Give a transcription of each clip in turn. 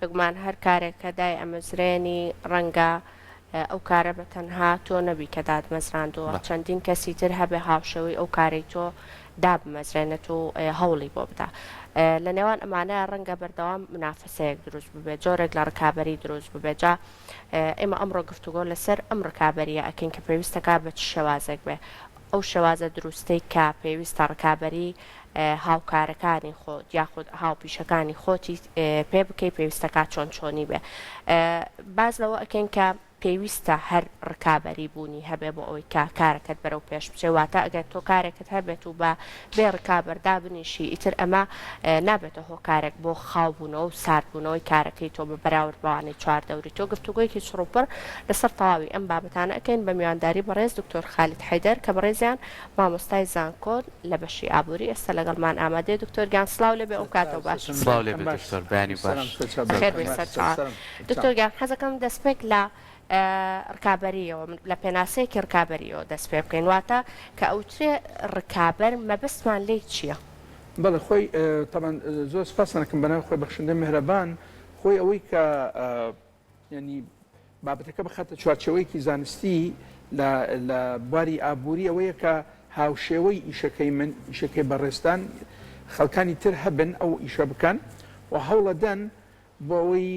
بگومان هەر کارێک کە دای ئەمەزرێنی ڕەنگە ئەو کارە بە تەنها تۆ نەبی کە دادمەزراندووە چەندین کەسی تر هەبێ هاوشەوەی ئەو کارێک تۆ دابمەزرێنێت و هەوڵی بۆ بدا لە نێوان ئەمانە ڕەنگە بەردەوام منافسەیەک دروست ببێت جۆرێک لە ڕکابەری دروست ببێت جا ئێمە ئەمڕۆ گفتوگۆ لەسەر ئەم ڕکابەریە ئەکەین کە پێویستەکە بە چ شێوازێک بێ ئەو شێوازە دروستەی کە پێویستە ڕکابەری هاوکارەکانی خۆت یاخود هاوپیشەکانی خۆتی پێ بکەی پێویستەکە چۆن چۆنی بێ باز لەوە ئەکەین کە پێویستە هەر ڕکابەری بوونی هەبێ بۆ ئەوەی کە کارەکەت بەرەو پێش بچێواتە ئەگەر تۆ کارێکت هەبێت و بە بێ ڕکابەردا بنیشی ئیتر ئەمە نابێتە هۆکارێک بۆ خاوبوونەوە و ساردبوونەوەی کارەکەی تۆ بە بەراوردبوانی چواردەوری تۆ گفتوگویەکی چڕوپڕ لەسەر تەواوی ئەم بابەتانە ئەکەین بە میوانداری بەڕێز دکتۆر خالید حەیدەر کە بەڕێزیان مامۆستای زانکۆن لە بەشی ئابووری ئێستا لەگەڵمان ئامادەی دکتۆر گیان سڵاو لەبێ ئەو کاتەوە باش سڵاو لێبێ دکتۆر بەیانی باش خێر بێ سەر دکتۆر گیان حەزەکەم دەستپێک لە ڕکابەریەوە لە پێناسەیەکی ڕکابەریەوە دەست پێ بکەین واتە کە ئەوترێ ڕکابەر مەبەستمان لێی چییە؟ بەڵێ خۆی تەمان زۆر سپاسانەکەم بەناو خۆی بەخشندە مهرەبان خۆی ئەوەی کە ینی بابەتەکە بخاتە چوارچەوەیەکی زانستی لە بواری ئابووری ئەوەیە کە هاوشێوەی ئیشەکەی من ئیشەکەی بەڕێستان خەڵکانی تر هەبن ئەو ئیشە بکەن و هەوڵەدەن بۆ ئەوەی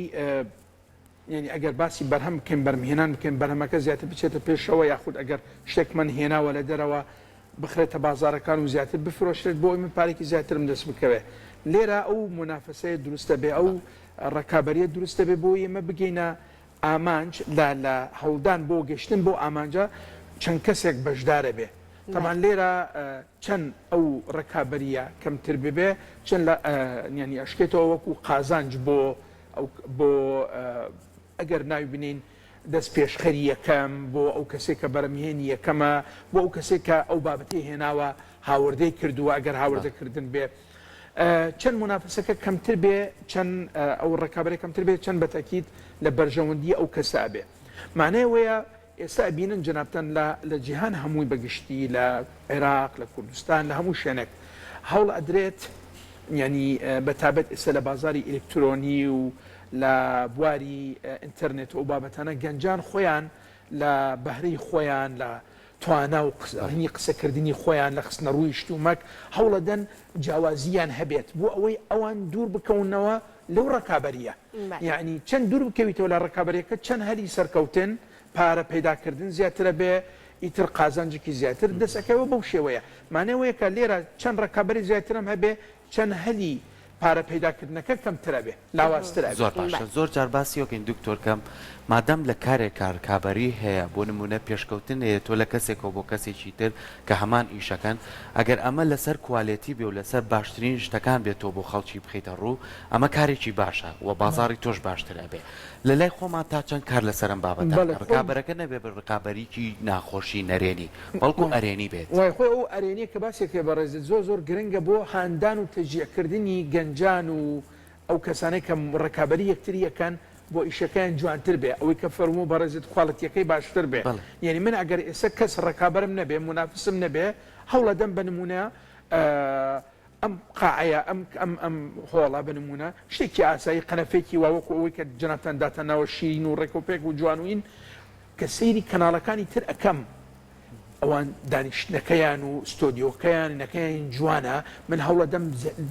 یعنی ئەگەر باسی بەرهەم بکەین بەرمهێنان بکەین بەرهەمەکە زیاتر بچێتە پێشەوە یاخود ئەگەر شتێکمان هێناوە لە دەرەوە بخرێتە بازارەکان و زیاتر بفرۆشرێت بۆ ئەوی من پارێکی زیاترم دەست بکەوێت لێرە ئەو منافسەیە دروستە بێ ئەو ڕکابەریە دروستە بێ بۆ ئێمە بگەینە ئامانج لە هەوڵدان بۆ گەشتن بۆ ئامانجە چەند کەسێک بەشدارە بێ تەمان لێرە چەند ئەو ڕکابەریە کەمتر ببێ چەند لە ینی ئەشکێتەوە وەکو قازانج بۆ ئەگەر ناوی بنین دەست پێشخەری یەکەم بۆ ئەو کەسێک کە بەرەمهێنی یەکەمە بۆ ئەو کەسێک کە ئەو بابەتی هێناوە هاوردەی کردووە ئەگەر هاوردەکردن بێ چەند منافسەکە کەمتر بێ چەند ئەو ڕکابەری کەمتر بێت چەند بەتەکیید لە بەرژەوەندی ئەو کەسە بێ مانای وەیە ئێستا بینن جنابتەن لە جیهان هەمووی بەگشتی لە عێراق لە کوردستان لە هەموو شوێنێک هەوڵ ئەدرێت ینی بەتابەت ئێستا لە بازاری ئلکترۆنی و لە بواری ئینتەرنێت و بابەتانە گەنجان خۆیان لە بەهرەی خۆیان لە توانا و هەنی قسەکردنی خۆیان لە خستنە ڕووی شتومەک هەوڵەدەن جیاوازیان هەبێت بۆ ئەوەی ئەوان دوور بکەونەوە لەو ڕکابەریە یعنی چەند دوور بکەویتەوە لە ڕکابەریەکە چەند هەری سەرکەوتن پارە پەیداکردن زیاترە بێ ئیتر قازانجێکی زیاتر دەسەکەوە بەو شێوەیە مانەوەیە کە لێرە چەند ڕکابەری زیاترم هەبێ چەند هەلی پارە پەیداکردنەکە کەمترە بێ لاوازترە زۆر باشە زۆر جار باسیۆکەین دکتۆر کەم مادەم لە کارێک کارکابەری هەیە بۆ نمونە پێشکەوتن هەیە تۆ لە کەسێکەوە بۆ کەسێکی تر کە هەمان ئیشەکەن ئەگەر ئەمە لەسەر کوالێتی بێ و لەسەر باشترین شتەکان بێتەوە بۆ خەڵکی بخیتە ڕوو ئەمە کارێکی باشە و بازاری تۆش باشترە بێ لە لای خۆمان تا چەند کار لەسەرم بابەتە ڕکابەرەکە نەبێ بە ڕکابەریکی ناخۆشی نەرێنی بەڵکو ئەرێنی بێت وای خۆی ئەو ئەرێنی کە باسێکێ بەڕێزت زۆر گرنگە بۆ هاندان و تەجیعکردنی گەنجان و ئەو کەسانەی کە ڕکابەری یەکتریەکان بۆ ئیشەکەیان جوانتر بێ ئەوەی کە فەرموو بەڕێزت خواڵەتیەکەی باشتر بێ یعنی من ئەگەر ئێستا کەس ڕکابەرم نەبێ منافسم نەبێ هەوڵە دەم بە نمونە ئەم قاعەیە ئەم هۆڵە بنمونە شتێکی ئاسایی قەنەفێکی واوەکو ئەوەی کە جنابتان داتەناوە شیرین و ڕێکۆپێک و جوانوین کە سەیری کەناڵەکانی تر ئەەکەم ئەوان دانیشتنەکەیان و ستۆدیۆکەیان جوانە من هەوڵە دەم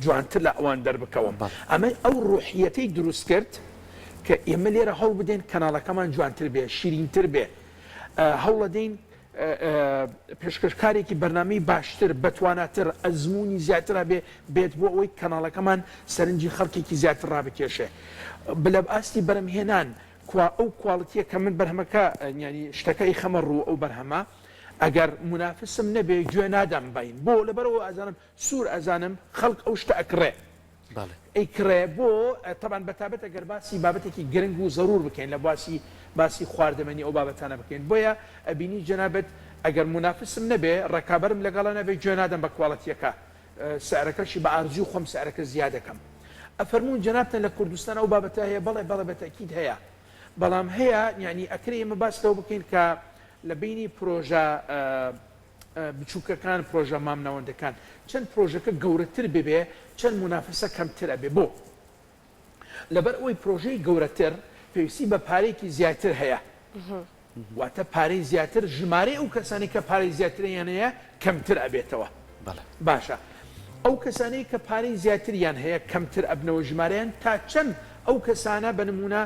جوانتر لە ئەوان دەربکەوم ئەمە ئەو ڕوحیەتەی دروست کرد کە ئێمە لێرە هەوڵ بدەین کەناڵەکەمان جوانتر بێ شیرینتر بێ هەوڵە دەین پێشکەشکارێکی بەرنامەی باشتر بەتواناتر ئەزمموی زیاتر بێت بۆ ئەوەی کەناڵەکەمان سەرنجی خەڵکێکی زیاتر ڕابکێشێ بلە ئاستی بەرەمهێنان ئەو کوواڵەتیە کە من بەرهەمەکە ینی شتەکەی خەمە ڕوو ئەو بەرهەمە ئەگەر منافسم نەبێ گوێ نادەم باین بۆ لەبەرەوە ئازانم سوور ئەزانم خەڵک ئەو شتە ئەکڕێ ئەیکڕێ بۆ تەبان بەتابەت ئەگەر باسی بابەتێکی گرنگ و زەرور بکەین لە باسی خواردەمەنی ئەو بابەتانە بکەین بۆیە ئەبینی جەنابەت ئەگەر منافسم نەبێ ڕکابەرم لەگەڵە نەبێ گوێ نادەم بە کوواڵەتیەکە سعرەکەشی بە ئارزوو خۆم سعرەکە زیاد دەکەم ئەفەرموون جەنابتان لە کوردستان ئەو بابەتە هەیە بەڵێ بەتەکید هەیە بەڵام هەیە یعنی ئەکرێ ئێمە باستەوە بکەین کە لە بینی پرۆژە بچووکەکان پرۆژە مامنەوەندەکان چەند پرۆژەکە گەورەتر ببێ چەند منافسە کەمترە بێ بۆ لەبەر ئەوەی پرۆژەی گەورەتر پێویستی بە پارێکی زیاتر هەیە واتە پارەی زیاتر ژمارەی ئەو کەسانی کە پارەی زیاتریان هەیە کەمتر ئەبێتەوە باشە ئەو کەسانەی کە پارەی زیاتریان هەیە کەمتر ئەبنەوە ژمارەیان تا چەند ئەو کەسانە بە نمونە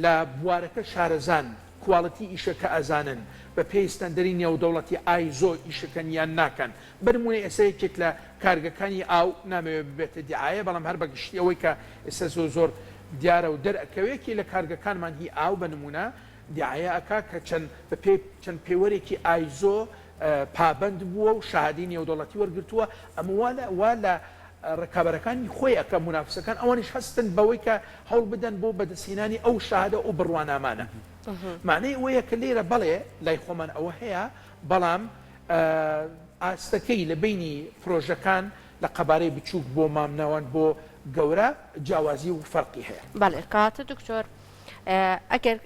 لە بوارەکە شارەزان کوواڵەتی ئیشەکە ئەزانن بە پێی ستەندەری نێودەوڵەتی ئایزۆ ئیشەکەنیان ناکەن بنمونی ئێسەیەکێک لە کارگەکانی ئاو نامەوێت ببێتە دیعاە بەڵام هەر بەگشتی ئەوەی کە ئێستا زۆر دیارە و دەرئەکەوێکی لە کارگەکانمان هی ئاو بە نمونە دیعاە ئەکا کە چەند پێوەرێکی ئایزۆ پابند بووە و شادی نێودەوڵەتی وەرگرتووە ئەمە لە ڕکابەرەکانی خۆی ئەکە منافسەکان ئەوانیش هەستن بەوەی کە هەوڵ بدەن بۆ بەدەستهێنانی ئەو شادە و بڕوانامانە معنەی ئەوەیە کە لێرە بەڵێ لای خۆمان ئەوە هەیە بەڵام ئاستەکەی لە بینی پرۆژەکان لە قەبارەی بچووک بۆ مامناوان بۆ گەورە جیاوازی و فەرقی هەیە بەڵێ کاتە دکتۆر ئەگەر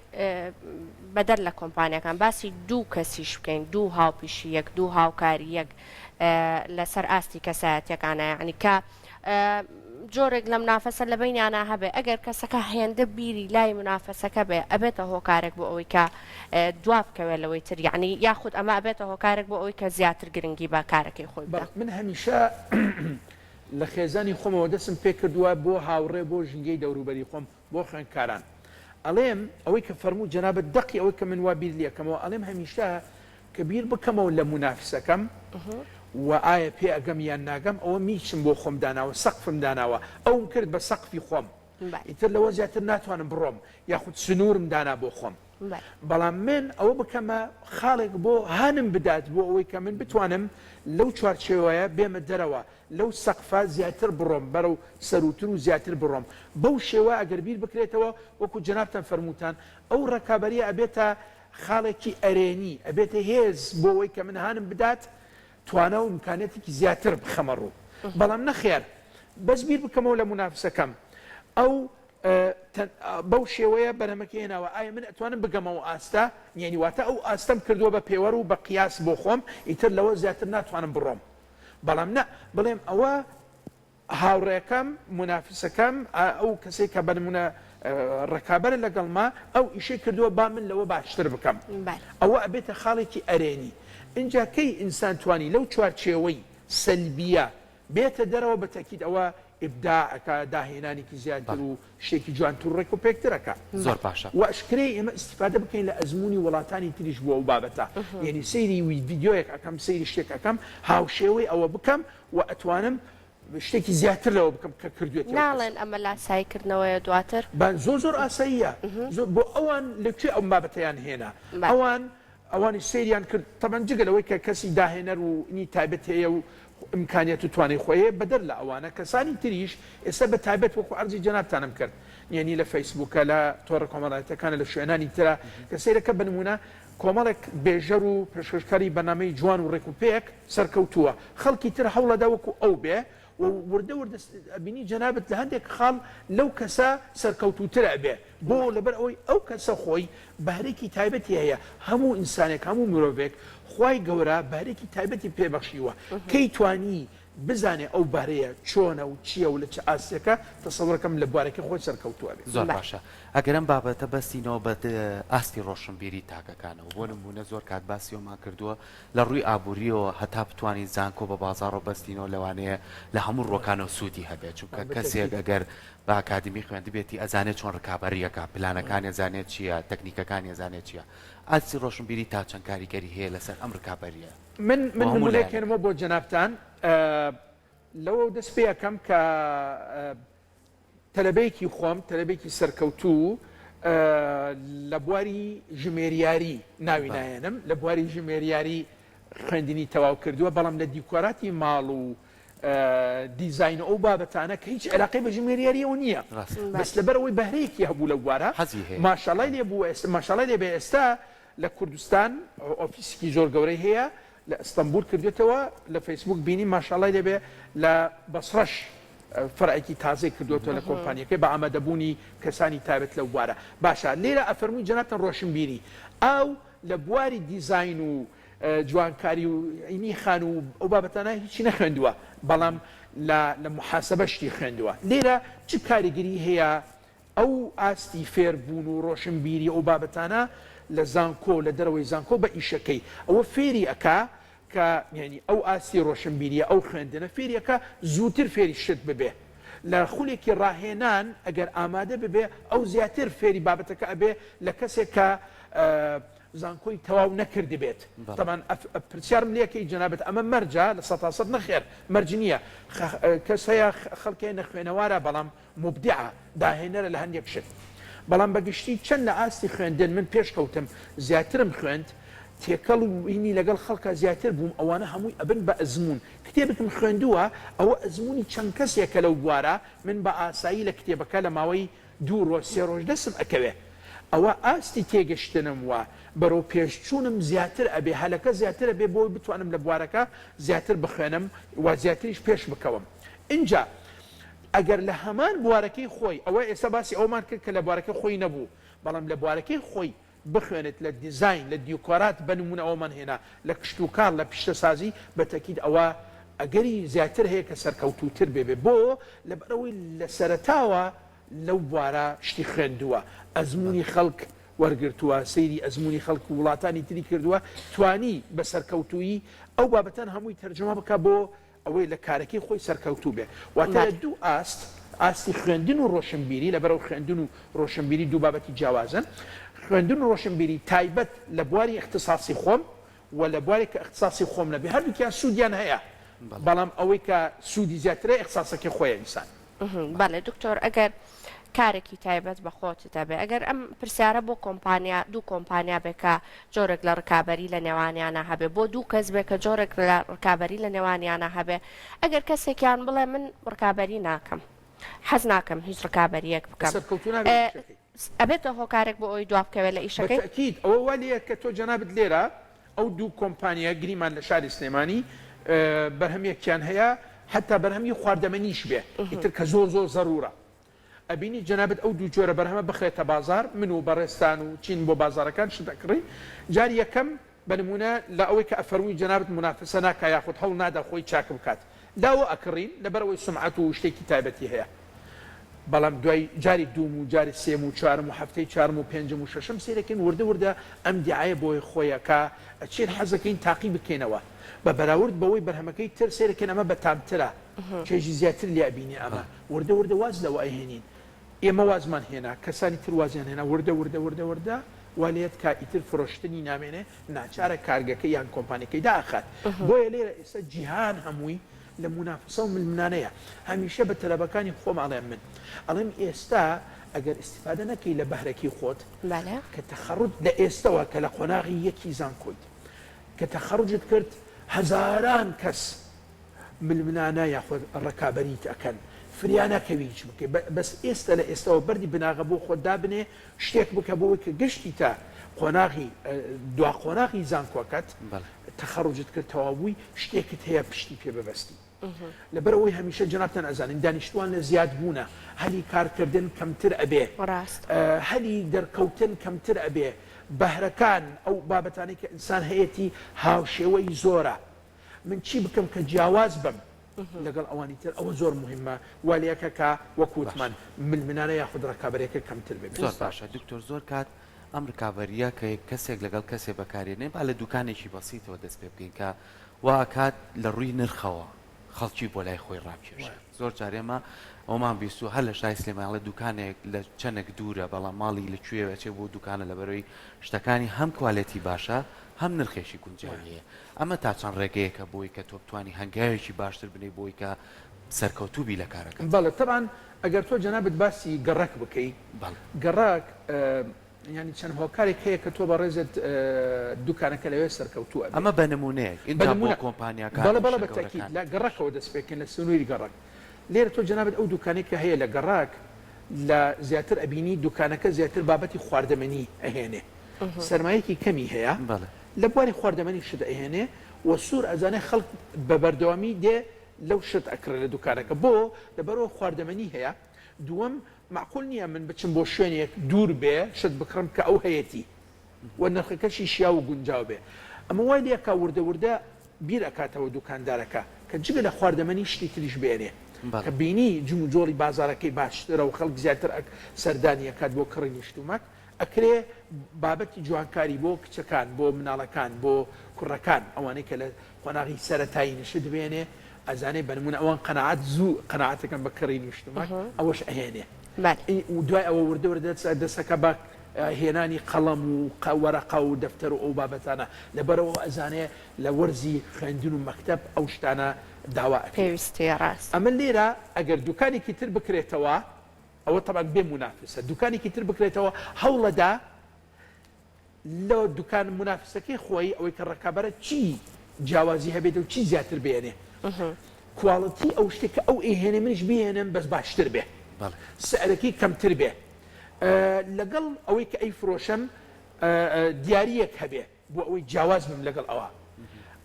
بەدەر لە کۆمپانیەکان باسی دوو کەسیش بکەین دوو هاوپیشی یەک دوو هاوکاری یەک لەسەر ئاستی کەسایەتیەکانە یعنی کە جۆرێک لە منافەسە لە بینیانە هەبێ ئەگەر کەسەکە هێندە بیری لای منافەسەکە بێ ئەبێتە هۆکارێک بۆ ئەوەی کە دواب بکەوێت لەوەی تر یعنی یاخود ئەمە ئەبێتە هۆکارێک بۆ ئەوەی کە زیاتر گرنگی با کارەکەی خۆی بدە من هەمیشە لە خێزانی خۆمەوە دەستم پێ کردووە بۆ هاوڕێ بۆ ژنگەی دەوروبەری خۆم بۆ خوێندکاران ئەڵێم ئەوەی کە فەرموو جەنابەت دەقی ئەوەی کە من وا بیر لێکەمەوە ئەڵێم هەمیشە کە بیر بکەمەوە لە منافسەکەم و ئایا پێ ئەگەم یان ناگەم ئەوە میچم بۆ خۆم داناوە سەقفم داناوە ئەوم کرد بە سەقفی خۆم ئیتر لەوە زیاتر ناتوانم بڕۆم یاخود سنوورم دانا بۆ خۆم بەڵام من ئەوە بکەمە خاڵێک بۆ هانم بدات بۆ ئەوەی کە من بتوانم لەو چوارچێوەیە بێمە دەرەوە لەو سەقفە زیاتر بڕۆم بەرەو سەروتر و زیاتر بڕۆم بەو شێوە ئەگەر بیر بکرێتەوە وەکو جەنابتان فەرمووتان ئەو ڕکابەریە ئەبێتە خاڵێکی ئەرێنی ئەبێتە هێز بۆ ئەوەی کە من هانم بدات توانە و امکانێتێکی زیاتر بخەمە ڕوو بەڵام نەخێر بەس بیر بکەمەوە لە منافسەکەم ئەو بەو شێوەیە بەرەمەکە هێناوە ئایا من ئەتوانم بگەمەوە ئاستا یعنی واتە ئەو ئاستەم کردووە بە پێوەڕ و بە قیاس بۆ خۆم ئیتر لەوە زیاتر ناتوانم بڕۆم بەڵام نە بڵێم ئەوە هاوڕێەکەم منافسەکەم ئەو کەسێک کە بەنمونە ڕکابەرە لەگەڵما ئەو ئیشەی کردووە با من لەوە باشتر بکەم ئەوە ئەبێتە خاڵێکی ئەرێنی اینجا کەی ئینسان توانی لەو چوارچێوەی سەلبیە بێتە دەرەوە بە تەکید ئەوە ئبداعەکە داهێنانێکی زیاتر و شتێکی جوانتر ڕێک و پێکترەکە زۆر باشە و ئەشکرەی ئێمە ئیسیفادە بکەین لە ئەزمموی وڵاتانی تریش بووە و بابەتە یعنی سەیری ڤیدیۆیەک ئەەکەم سەیری شتێک ئەەکەم هاوشێوەی ئەوە بکەم و ئەتوانم شتێکی زیاتر لەوە بکەم کە کردوێت ناڵێن ئەمە لاسایکردنەوەیە دواتر زۆر ئاساییە بۆ ئەوان لەکوێ ئەو بابەتەیان هێنا ئەوانی سریان کرد تەبەن جگەلەوەی کە کەسی داهێنەر و نی تایبەت هەیە و ئیمکانیت و توانای خۆیە بەدەر لە ئەوانە کەسانی تریش ئێستا بە تایبەت وەکو ئەرزی جەنابتانم کرد یعنی لە فەیسبووکە لە تۆڕە کۆمەڵایەتەکانە لە شوێنانی ترە کە سیرەکە بنمونە کۆمەڵێک بێژەر و پێشکەشکاری بەنامەی جوان و ڕێکوپێک سەرکەوتووە خەڵکی تر هەوڵەدا وەکو ئەو بێ وردە بینی جەنابەت لە هەندێک خاڵ لەو کەسە سەرکەوتوترە بێ بۆ لەبەر ئەوەی ئەو کەسە خۆی بەهرێکی تایبەتی هەیە هەموو ئینسانێک هەموو مرۆڤێک خی گەورە بارێکی تایبەتی پێبەخشیوە کەی توانی بزانێ ئەو بارەیە چۆنە و چییە و لە چه ئاسیەکە تەسەڵەکەم لە بارێکی خۆی سەرکەوتووە بێت زۆر باشە ئەگەرم بابەتە بەستینەوە بە ئاستی ڕۆشنبیری تاکەکانەوە بۆ نمونە زۆر کات باسیەوەمان کردووە لە ڕووی ئابوووریەوە هەتا بتوانین زانکۆ بە بازاڕۆ بەستینەوە لەوانەیە لە هەموو ڕۆکانەوە سوودی هەبێت چونکە کەسێک ئەگەر بە ئاکادمی خوێندی بێتی ئەزانێت چۆن ڕکابەریەکە پلانەکانی زانێت چییە تەکنیکەکانی زانێت چییە ئاستی ڕۆشنبیری تا چەند کاریگەری هەیە لەسەر ئەم ڕکابەریە من نمونەیەکێنمەوە بۆ جەنابتان لەوە دەست پێ یەکەم کە تەلەبەیەکی خۆم تەلەبێکی سەرکەوتوو لە بواری ژمێریاری ناوی نایەنم لە بواری ژمێریاری خوێندنی تەواو کردووە بەڵام لە دیکۆراتی ماڵ و دیزین ئەو بابەتانە کە هیچ علاقەی بە ژمێریاریەوە نییە بەس لەبەر ئەوەی بەهرەیەکی هەبوو لە بوارە ماشەڵای لێ بوو ماشەڵای لێ بێ ئێستا لە کوردستان ئۆفیسێکی زۆر گەورەی هەیە لە ئەستەمبول کردێتەوە لە فەیسبوک بینی ماشەڵای لێبێ لە بەسڕەش فەرعێکی تازەی کردوێتەوە لە کۆمپانیەکەی بە ئامادەبوونی کەسانی تایبەت لەو بوارە باشە لێرە ئەفەرمووی جەنابتان ڕۆشنبیری ئەو لە بواری دیزین و جوانکاری و عینی خان و ئەو بابەتانە هیچی نەخوێندووە بەڵام لە محاسبە شتی خوێندووە لێرە چ کاریگەری هەیە ئەو ئاستی فێربوون و ڕۆشنبیری ئەو بابەتانە لە زانکۆ لە دەرەوەی زانکۆ بە ئیشەکەی ئەوە فێری ئەکا کە ینی ئەو ئاستی ڕۆشنبیریە ئەو خوێندنە فێریەکە زووتر فێری شت ببێ لە خولێکی ڕاهێنان ئەگەر ئامادە ببێ ئەو زیاتر فێری بابەتەکە ئەبێ لە کەسێک کە زانکۆی تەواو نەکردی بێت طبعا پرسیارم لەکەی جەنابەت ئەمە مەرجە لە 100% نەخێر مەرج نییە کەس هەیە خەڵکی نەخوێنەوارە بەڵام مبدعە داهێنەرە لە هەندێک شت بەڵام بەگشتی چەند لە ئاستی خوێندن من پێشکەوتم زیاترم خوێند تێکەڵ و وینی لەگەڵ خەڵکە زیاتر بووم ئەوانە هەمووی ئەبن بە ئەزمون کتێبتم خوێندووە ئەوە ئەزمموی چەند کەسێکە لەو بوارە من بە ئاسایی لە کتێبەکە لە ماوەی 2 ڕۆژ 3 ڕۆژ دەسم ئەکەوێ ئەوە ئاستی تێگەشتنم وە بەرەو پێشچوونم زیاتر ئەبێ هەلەکە زیاتر ئەبێ بۆی بتوانم لە بوارەکە زیاتر بخوێنم و زیاتریش پێش بکەوم اینجا ئەگەر لە هەمان بوارەکەی خۆی ئەوە ئێستا باسی ئەومان کرد کە لە بوارەکەی خۆی نەبوو بەڵام لە بوارەکەی خۆی بخوێنێت لە دیزین لە دیکۆرات بنمونە ئەومان هێنا لە کشت و کار لە پیشتەسازی بەتەکید ئەوە ئەگەری زیاتر هەیە کە سەرکەوتوتر بێبێ بۆ لەبەرەوەی لە سەرەتاوە لەو بوارە شتی خوێندووە ئەزمموی خەڵک وەرگرتووە سەیری ئەزمموی خەڵک و وڵاتانی تری کردووە توانی بە سەرکەوتویی ئەو بابەتەن هەمووی تەرجەمە بکە بۆ ئەوەی لە کارەکەی خۆی سەرکەوتوو بێ واتە دوو ئاستی خوێندن و ڕۆشنبیری لەبەرەو خوێندن و ڕۆشنبیری دوو بابەتی جیاوازن خوێندن و ڕۆشنبیری تایبەت لە بواری اختصاصی خۆم و لە بواری کە اختصاصی خۆم نەبێ هەردووکیان سوودیان هەیە بەڵام ئەوەی کە سوودی زیاترە اختصاصەکەی خۆیە ئینسان بەڵێ دکتۆر ئەگەر کارێکی تایبەت بە خۆتە بێ ئەگەر ئەم پرسیارە بۆ کۆمپانیا دوو کۆمپانیا بێکە جۆرێک لە ڕکابەری لە نێوانیانە هەبێ بۆ دوو کەس بێ کە جۆرێک لە ڕکابەری لە نێوانیانە هەبێ ئەگەر کەسێکیان بڵێ من ڕکابەری ناکەم حەز ناکەم هیچ ڕکابەریەک بکەم ئەبێتە هۆکارێک بۆ ئەوی دوابکەوێت لە ئیشەکەی ئەکید ئەوە وایە کە تۆ جەنابەت لێرە ئەو دوو کۆمپانیا گریمان لە شاری سلێمانی بەرهەمیەکیان هەیە حتا بەرهەمی خواردەمەنیش بێ ئیتر کە زۆر زۆر زەرورە ئەبینی جەنابەت ئەو دوو جۆرە بەرهەمە بخرێتە بازار من و بەڕێستان و چین بۆ بازارەکان شتەکڕی جاری یەکەم بنمونە لە ئەوەی کە ئەفەرمووی جەنابەت منافسە ناکە یاخود هەڵ نادا خۆی چاک بکات لاوە ئەکڕین لەبەرەوەی سمعەت و شتێکی تایبەتی هەیە بەڵام دوای جاری دوم و جاری سێم و چوارم و هەفتەی چوارم و پێنجم و شەشەم سیرەکەین وردە وردە ئەم دیعایە بۆی خۆیەکە ئەچێن حەزەکەین تاقی بکەینەوە بە بەراورد بەوەی بەرهەمەکەی تر سێرەکەن ئەمە بەتامترە چێژی زیاتر لیابینی ئەمە وردە وردە واز لەوە ئەهێنین ئێمە وازمان هێنا کەسانی تر وازیان هێنا وردە والێت کا ئیتر فرۆشتنی نامێنێ ناچارە کارگەکە یان کۆمپانیەکەی داخات بۆیە لێرە ئێستا جیهان هەمووی لە منافسە و ملمنانەیە هەمیشە بە تەلەبەکانی خۆم ئەڵێم من ئەڵێم ئێستا ئەگەر استیفادە نەکەی لە بەهرەکی خۆت کە تەخەڕوج لە ئێستەوە کە لە قۆناغی یەکی زانکۆیت کە تەخەڕوجت کرد هەزاران کەس ملمنانە یاخود ڕکابەریت ئەکەن فریانەکەوی هیچ بکە بەس ئێستا لە ئێستەوە بەردی بناغە بۆ خۆت دابنێ شتێک بکە بۆەوەی کە گشتی تا قۆناغی دوا قۆناغی زانکۆکەت تەخەڕوجت کرد تەواوبووی شتێکت هەیە پشتی پێ ببەستی لەبەرەوەی هەمیشە جەنابتان ئەزانین دانیشتوان لە زیاد بوونە هەلی کارکردن کەمتر ئەبێ هەلی دەرکەوتن کەمتر ئەبێ بەهرەکان ئەو بابەتانی کە ئینسان هەیەی هاوشێوەی زۆرە من چی بکەم کە جیاواز بم لەگەڵ ئەوانی تر ئەوە زۆر مهمە والیەکە کە وەکووتمان ملمنانە یاخود ڕکابەرێکە کەمتر بێت زۆر باشە دکتۆر زۆر کات ئەم ڕکابەریە کە کەسێک لەگەڵ کەسێ بەکارێنێ با لە دوکانێکی بەسیتەوە دەست پێ بکەین کە وا کات لە ڕووی نرخەوە خەڵکی بۆ لای خۆی ڕابکێشێ زۆر جارێمە ئەومان بیست و هەر لە شای سلێمانی لە دوکانێک لە چەندێک دوورە بەڵام ماڵی لەکوێوە چێ بۆ دوکانە لەبەرەوەی شتەکانی هەم کوالەتی باشە هەم نرخێکی گونجاویە ئەمە تا چەند ڕێگەیەکە بۆی کە تۆ بتوانی هەنگاوێکی باشتر بنێ بۆی کە سەرکەوتوبی لە کارەکە بەڵێ طبعاً ئەگەر تۆ جەنابەت باسی گەڕک بکەی گەڕاک ینی چەند هۆکارێک هەیە کە تۆ بە ڕێزت دوکانەکە لەوێ سەرکەوتووە ئەمە بە نمونەیەک اینجا بۆ کۆمپانیاکان بەڵێ بەتەکید لە گەڕکەوە دەست پێکەن لە سنووری گەڕک لێرە تۆ جەنابەت ئەو دوکانێکە هەیە لە گەڕاک لە زیاتر ئەبینی دوکانەکە زیاتر بابەتی خواردەمەنی ئەهێنێ سەرمایەکی کەمی هەیە لە بواری خواردەمەنی شت ئەهێنێ و سوور ئەزانێ خەڵک بە بەردەوامی دێ لەو شت ئەکرێت لە دوکانەکە بۆ لەبەرەوە خواردەمەنی هەیە دووەم معقول نییە من بچم بۆ شوێنێک دوور بێ شت بکڕم کە ئەو هەیەی و نرخەکەشی شیا و گونجاو بێ ئەمە وای لێکا وردە بیر ئەکاتەوە دوکاندارەکە کە جگە لە خواردەمەنی شتی تریش بێنێ بەڵێ. کە بینی جوم و جۆڵی بازارەکەی باشترە و خەڵک زیاتر سەردانی ئەکات بۆ کڕی نیشتومەک ئەکرێ بابەتی جوانکاری بۆ کچەکان بۆ مناڵەکان بۆ کوڕەکان ئەوانەی کە لە خۆناغی سەرەتایی نشت بێنێ ئەزانێ بەنمونە ئەوان قەنەعات زوو قەنەعاتەکەن بە کڕی نیشتومەک ئەوەش ئەهێنێ و دوای ئەوە وردە دەسەکە بە هێنانی قەڵەم و وەرەقە و دەفتەر و ئەو بابەتانە لەبەرەوە ئەزانێ لە وەرزی خوێندن و مەکتەب ئەو شتانە داوا پێویستی ڕاست ئەمە لێرە ئەگەر دوکانێکی تر بکرێتەوە ئەوە تەبان بێ منافسە دوکانێکی تر بکرێتەوە هەوڵەدا لە دوکان منافسەکەی خۆی ئەوەی کە ڕکابەرە چی جیاوازی هەبێت و چی زیاتر بێنێ کواڵەتی ئەو شتێککە ئەو ئێهێنێ منش بهێنم بەس باشتر بێ سعرەکەی کەمتر بێ لەگەڵ ئەوەی کە ئەی فرۆشەم دیارەک هەبێ بۆ ئەوەی جیاواز بم لەگەڵ ئەوە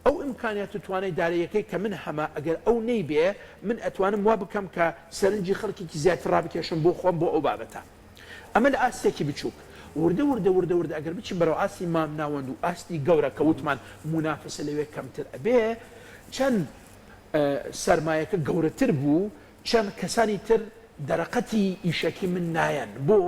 ئەو ئیمکانیات توانای دارەیەکەی کە من هەمە ئەگەر ئەو نەیبێ من ئەتوانم وا بکەم کە سەرنجی خەڵکیی زیاتر ڕابکێشم بۆ خۆم بۆ ئەو بابەتە ئەمە لە ئاستێکی بچووک وردە ئەگەر بچین بەرەو ئاسی مام ناوەند و ئاستی گەورە کە وتمان منافسە لەوێ کەمتر ئەبێ چەند سەرمایەکە گەورەتر بوو چەند کەسانی تر دەرەقەتی ئیشەکی من نایەن بۆ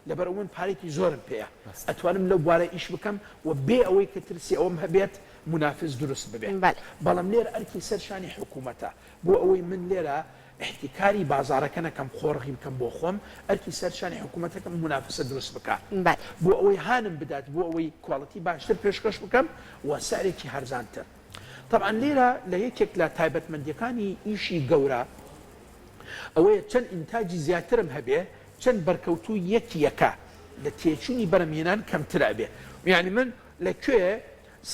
لەبەر من پارێکی زۆرم پێەیە ئەتوانم لەو بوارە ئیش بکەم و بێ ئەوەی کە ترسی ئەوم هەبێت منافس دروست ببێت بەڵام لێرە ئەرکی سەرشانی حکوومەتە بۆ ئەوەی من لێرە احتیکاری بازارەکە نەکەم خۆڕغی بکەم بۆ خۆم ئەرکی سەرشانی حکوومەتەکەم منافسە دروست بکە بۆ ئەوەی هانم بدات بۆ ئەوەی کوڵەتی باشتر پێشکەش بکەم و سارێکی هەرزانتر طبعا لێرە لە یەکێک لە تایبەتمەندیەکانی ئیشی گەورە ئەوەیە چەند ئینتاجی زیاترم هەبێ چەند بەرکەوتو یەکە لە تێچوونی بەرەمهێنان کەمتر ئەبێ یعنی من لەکوێ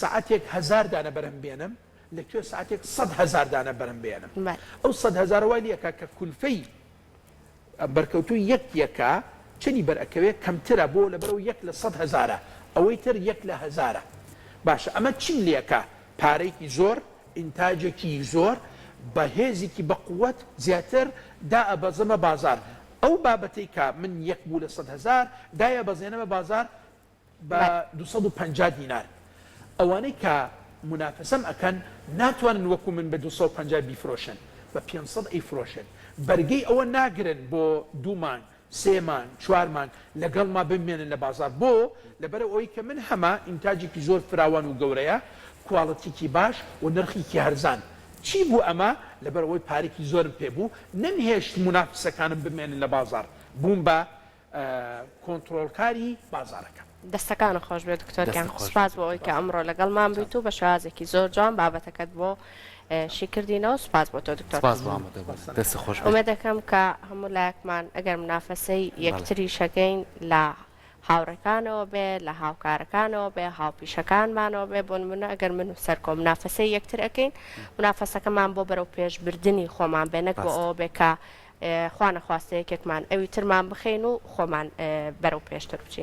سعاتێک 1000 دانە بەرەم بێنم لەکوێ سعاتێک 100,000 دانە بەرەم بێنم ئەو 100,000 وای لەکە کە کولفەی بەرکەوتو یەکە چنی بەرەکەوێ کەمترە بۆ لەبەرەوە 1 لە 100,000 ئەوەی تر 1 لە 1000 باشە ئەمە چین لێکە پارەیەکی زۆر ئینتاجێکی زۆر بەهێزێکی بەقووەت زیاتر دا ئەبەزەمە بازار ئەو بابەتەی کە من 1 بوو لە 100,000 دایە بەزێنەمە بازار بە 250 دینار ئەوانەی کە منافسەم ئەکەن ناتوانن وەکو من بە 250 بیفرۆشن بە 500 ئەیفرۆشن بەرگەی ئەوە ناگرن بۆ 2 مانگ 3 مانگ 4 مانگ لەگەڵ ما بمێنن لە بازار بۆ لەبەر ئەوەی کە من هەمە ئینتاجێکی زۆر فراوان و گەورەیە کواڵەتیکی باش و نرخێکی هەرزان چی بوو ئەمە لەبەر ئەوەی پارێکی زۆرم پێبوو نەمهێشت منافسەکانم بمێنن لە بازار بووم بە کۆنتترۆلکاری بازارەکە دەستەکانە خۆش بێت دکتۆرگیان سوپاس بۆ ئەوی کە ئەمڕۆ لەگەڵمان بیت و بە شازێکی زۆر جوان بابەتەکەت بۆ شیکردینەوە سوپاس بۆ تۆ دکتۆر ئەمە دەکەم کە هەموو لایەکمان ئەگەر منافسەی یەکتری شەکەین لە هاوڕەکانەوە بێ لە هاوکارەکانەوە بێ هاوپیشەکانمانەوە بێ بۆ نمونە ئەگەر من و سەرکۆ منافسەی یەکتر ئەەکەین منافسەکەمان بۆ بەرەو پێشبردننی خۆمان بێنەک بۆ ئەوە بێ کە خوانە خواستەیەکێکمان ئەوی ترمان بخەین و خۆمان بەرەو پێشتر بچین